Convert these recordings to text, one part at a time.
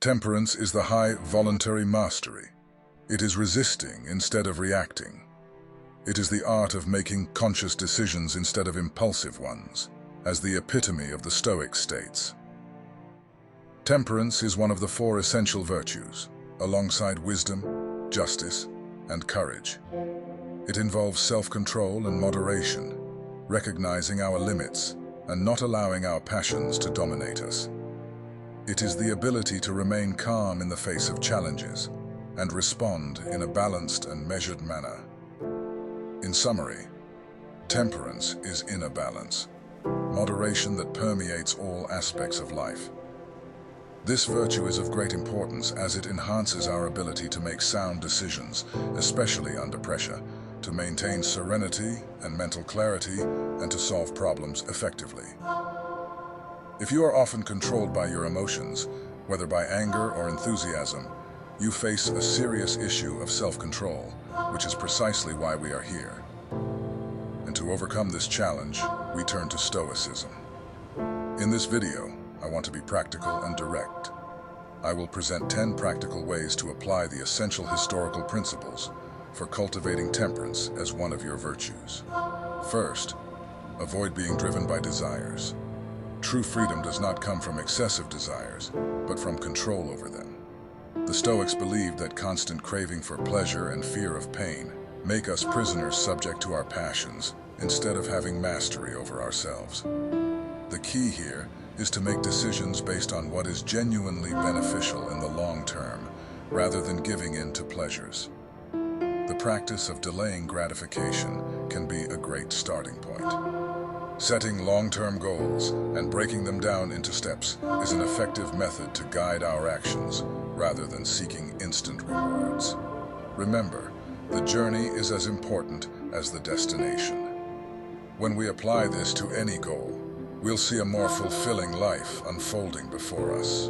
Temperance is the high voluntary mastery. It is resisting instead of reacting. It is the art of making conscious decisions instead of impulsive ones, as the epitome of the Stoic states. Temperance is one of the four essential virtues, alongside wisdom, justice, and courage. It involves self-control and moderation, recognizing our limits and not allowing our passions to dominate us. It is the ability to remain calm in the face of challenges and respond in a balanced and measured manner. In summary, temperance is inner balance, moderation that permeates all aspects of life. This virtue is of great importance as it enhances our ability to make sound decisions, especially under pressure, to maintain serenity and mental clarity, and to solve problems effectively. If you are often controlled by your emotions, whether by anger or enthusiasm, you face a serious issue of self-control, which is precisely why we are here. And to overcome this challenge, we turn to Stoicism. In this video, I want to be practical and direct. I will present 10 practical ways to apply the essential historical principles for cultivating temperance as one of your virtues. First, avoid being driven by desires. True freedom does not come from excessive desires, but from control over them. The Stoics believed that constant craving for pleasure and fear of pain make us prisoners subject to our passions instead of having mastery over ourselves. The key here is to make decisions based on what is genuinely beneficial in the long term, rather than giving in to pleasures. The practice of delaying gratification can be a great starting point. Setting long-term goals and breaking them down into steps is an effective method to guide our actions rather than seeking instant rewards. Remember, the journey is as important as the destination. When we apply this to any goal, we'll see a more fulfilling life unfolding before us.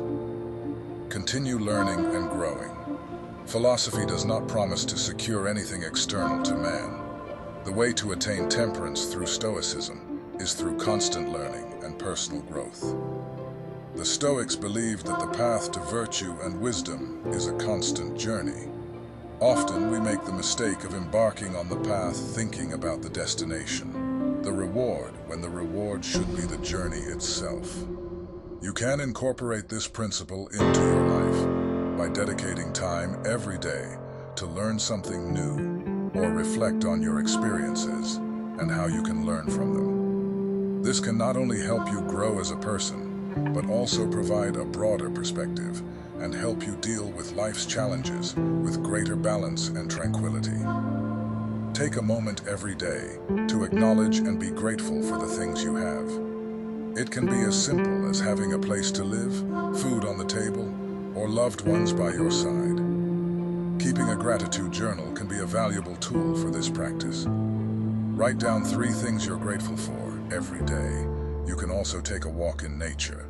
Continue learning and growing. Philosophy does not promise to secure anything external to man. The way to attain temperance through Stoicism is through constant learning and personal growth. The Stoics believed that the path to virtue and wisdom is a constant journey. Often we make the mistake of embarking on the path thinking about the destination, the reward, when the reward should be the journey itself. You can incorporate this principle into your life by dedicating time every day to learn something new or reflect on your experiences and how you can learn from them. This can not only help you grow as a person, but also provide a broader perspective and help you deal with life's challenges with greater balance and tranquility. Take a moment every day to acknowledge and be grateful for the things you have. It can be as simple as having a place to live, food on the table, or loved ones by your side. Keeping a gratitude journal can be a valuable tool for this practice. Write down 3 things you're grateful for every day. You can also take a walk in nature.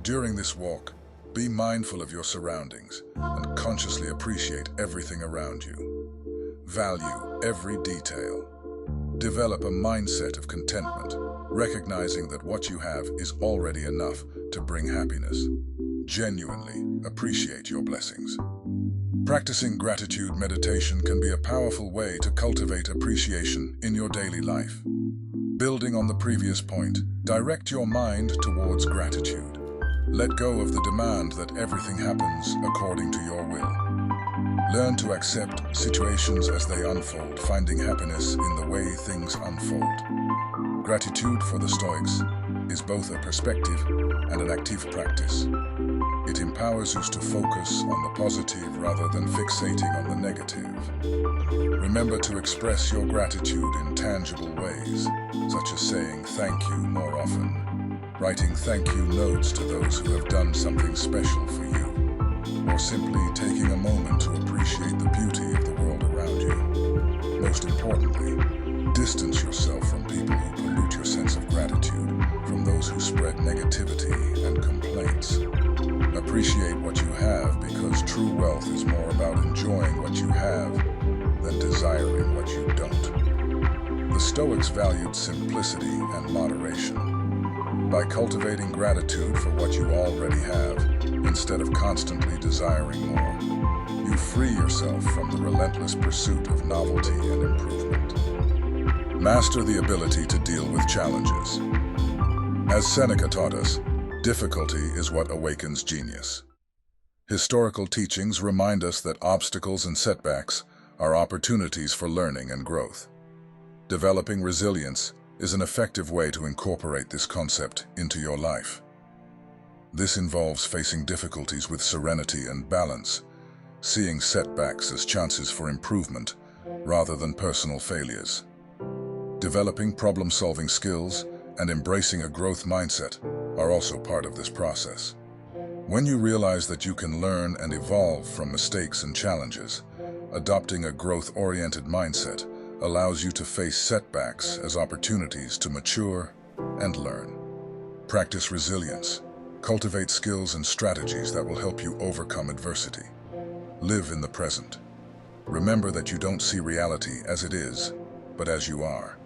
During this walk, be mindful of your surroundings and consciously appreciate everything around you. Value every detail. Develop a mindset of contentment, recognizing that what you have is already enough to bring happiness. Genuinely appreciate your blessings. Practicing gratitude meditation can be a powerful way to cultivate appreciation in your daily life. Building on the previous point, direct your mind towards gratitude. Let go of the demand that everything happens according to your will. Learn to accept situations as they unfold, finding happiness in the way things unfold. Gratitude for the Stoics is both a perspective and an active practice. It empowers us to focus on the positive rather than fixating on the negative. Remember to express your gratitude in tangible ways, such as saying thank you more often, writing thank you notes to those who have done something special for you, or simply taking a moment to appreciate the beauty of the world around you. Most importantly, distance yourself from people who pollute your sense of gratitude, from those who spread negativity and complaints. Appreciate what you have, because true wealth is more about enjoying what you have than desiring what you don't. The Stoics valued simplicity and moderation. By cultivating gratitude for what you already have, instead of constantly desiring more. You free yourself from the relentless pursuit of novelty and improvement. Master the ability to deal with challenges. As Seneca taught us, difficulty is what awakens genius. Historical teachings remind us that obstacles and setbacks are opportunities for learning and growth. Developing resilience is an effective way to incorporate this concept into your life. This involves facing difficulties with serenity and balance, seeing setbacks as chances for improvement rather than personal failures. Developing problem-solving skills and embracing a growth mindset are also part of this process. When you realize that you can learn and evolve from mistakes and challenges, adopting a growth-oriented mindset allows you to face setbacks as opportunities to mature and learn. Practice resilience. Cultivate skills and strategies that will help you overcome adversity. Live in the present. Remember that you don't see reality as it is, but as you are.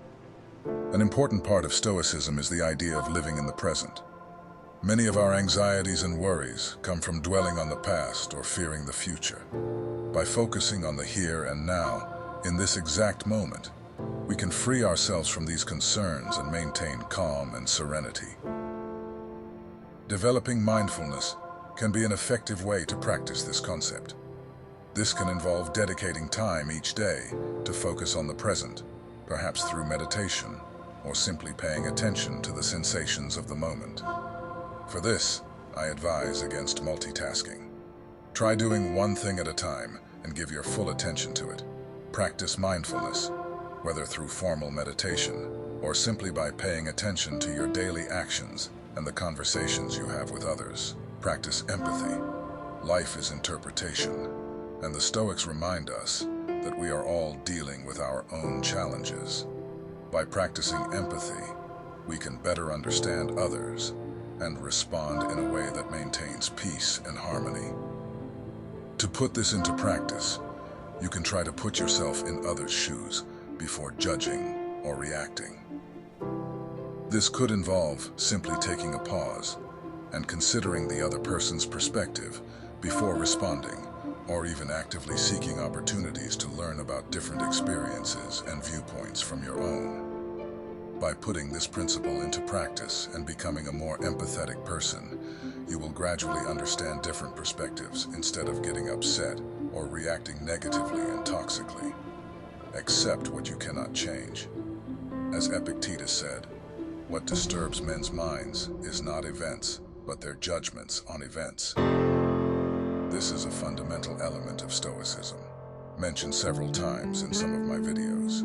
An important part of Stoicism is the idea of living in the present. Many of our anxieties and worries come from dwelling on the past or fearing the future. By focusing on the here and now, in this exact moment, we can free ourselves from these concerns and maintain calm and serenity. Developing mindfulness can be an effective way to practice this concept. This can involve dedicating time each day to focus on the present, perhaps through meditation or simply paying attention to the sensations of the moment. For this, I advise against multitasking. Try doing one thing at a time and give your full attention to it. Practice mindfulness, whether through formal meditation or simply by paying attention to your daily actions and the conversations you have with others. Practice empathy. Life is interpretation, and the Stoics remind us that we are all dealing with our own challenges. By practicing empathy, we can better understand others and respond in a way that maintains peace and harmony. To put this into practice, you can try to put yourself in others' shoes before judging or reacting. This could involve simply taking a pause and considering the other person's perspective before responding, or even actively seeking opportunities to learn about different experiences and viewpoints from your own. By putting this principle into practice and becoming a more empathetic person, you will gradually understand different perspectives instead of getting upset or reacting negatively and toxically. Accept what you cannot change. As Epictetus said, what disturbs men's minds is not events, but their judgments on events. This is a fundamental element of Stoicism, mentioned several times in some of my videos.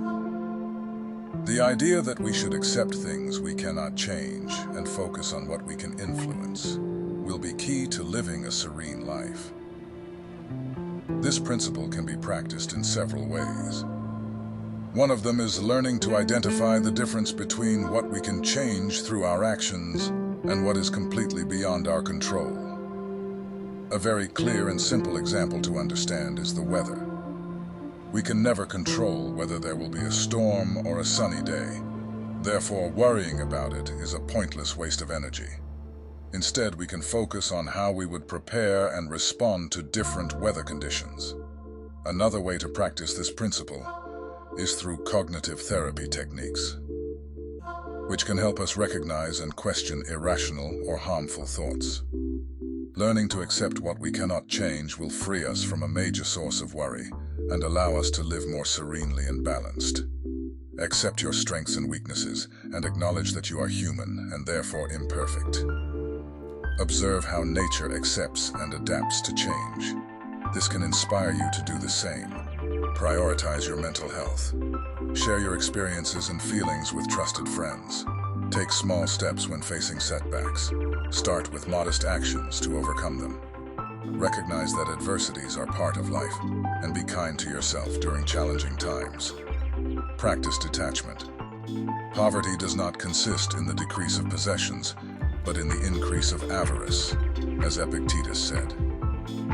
The idea that we should accept things we cannot change and focus on what we can influence will be key to living a serene life. This principle can be practiced in several ways. One of them is learning to identify the difference between what we can change through our actions and what is completely beyond our control. A very clear and simple example to understand is the weather. We can never control whether there will be a storm or a sunny day. Therefore, worrying about it is a pointless waste of energy. Instead, we can focus on how we would prepare and respond to different weather conditions. Another way to practice this principle is through cognitive therapy techniques, which can help us recognize and question irrational or harmful thoughts. Learning to accept what we cannot change will free us from a major source of worry and allow us to live more serenely and balanced. Accept your strengths and weaknesses and acknowledge that you are human and therefore imperfect. Observe how nature accepts and adapts to change. This can inspire you to do the same. Prioritize your mental health. Share your experiences and feelings with trusted friends. Take small steps when facing setbacks. Start with modest actions to overcome them. Recognize that adversities are part of life and be kind to yourself during challenging times. Practice detachment. Poverty does not consist in the decrease of possessions, but in the increase of avarice, as Epictetus said.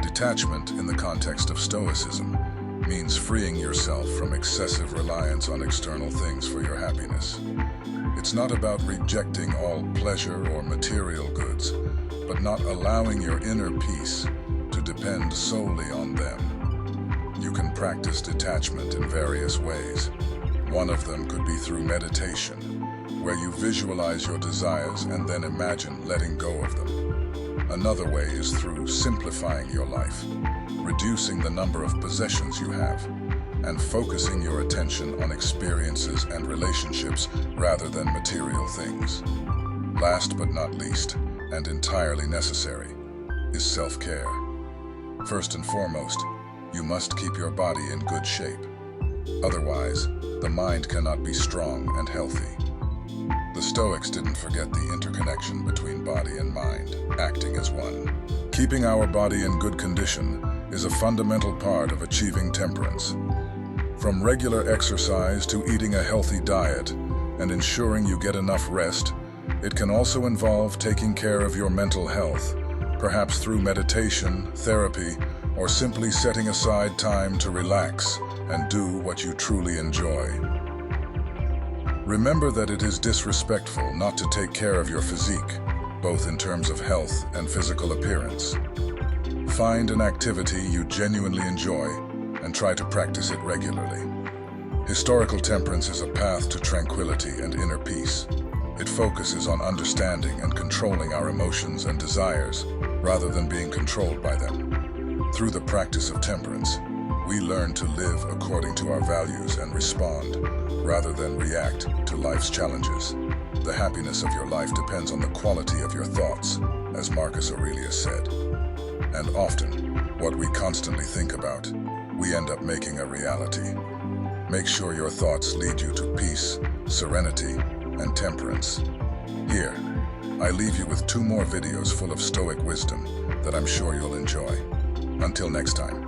Detachment in the context of Stoicism means freeing yourself from excessive reliance on external things for your happiness. It's not about rejecting all pleasure or material goods, but not allowing your inner peace to depend solely on them. You can practice detachment in various ways. One of them could be through meditation, where you visualize your desires and then imagine letting go of them. Another way is through simplifying your life, reducing the number of possessions you have, and focusing your attention on experiences and relationships rather than material things. Last but not least, and entirely necessary, is self-care. First and foremost, you must keep your body in good shape. Otherwise, the mind cannot be strong and healthy. The Stoics didn't forget the interconnection between body and mind, acting as one. Keeping our body in good condition is a fundamental part of achieving temperance. From regular exercise to eating a healthy diet and ensuring you get enough rest, it can also involve taking care of your mental health, perhaps through meditation, therapy, or simply setting aside time to relax and do what you truly enjoy. Remember that it is disrespectful not to take care of your physique, both in terms of health and physical appearance. Find an activity you genuinely enjoy and try to practice it regularly. Historical temperance is a path to tranquility and inner peace. It focuses on understanding and controlling our emotions and desires, rather than being controlled by them. Through the practice of temperance, we learn to live according to our values and respond, rather than react to life's challenges. The happiness of your life depends on the quality of your thoughts, as Marcus Aurelius said. And often, what we constantly think about, we end up making a reality. Make sure your thoughts lead you to peace, serenity, and temperance. Here, I leave you with 2 more videos full of Stoic wisdom that I'm sure you'll enjoy. Until next time.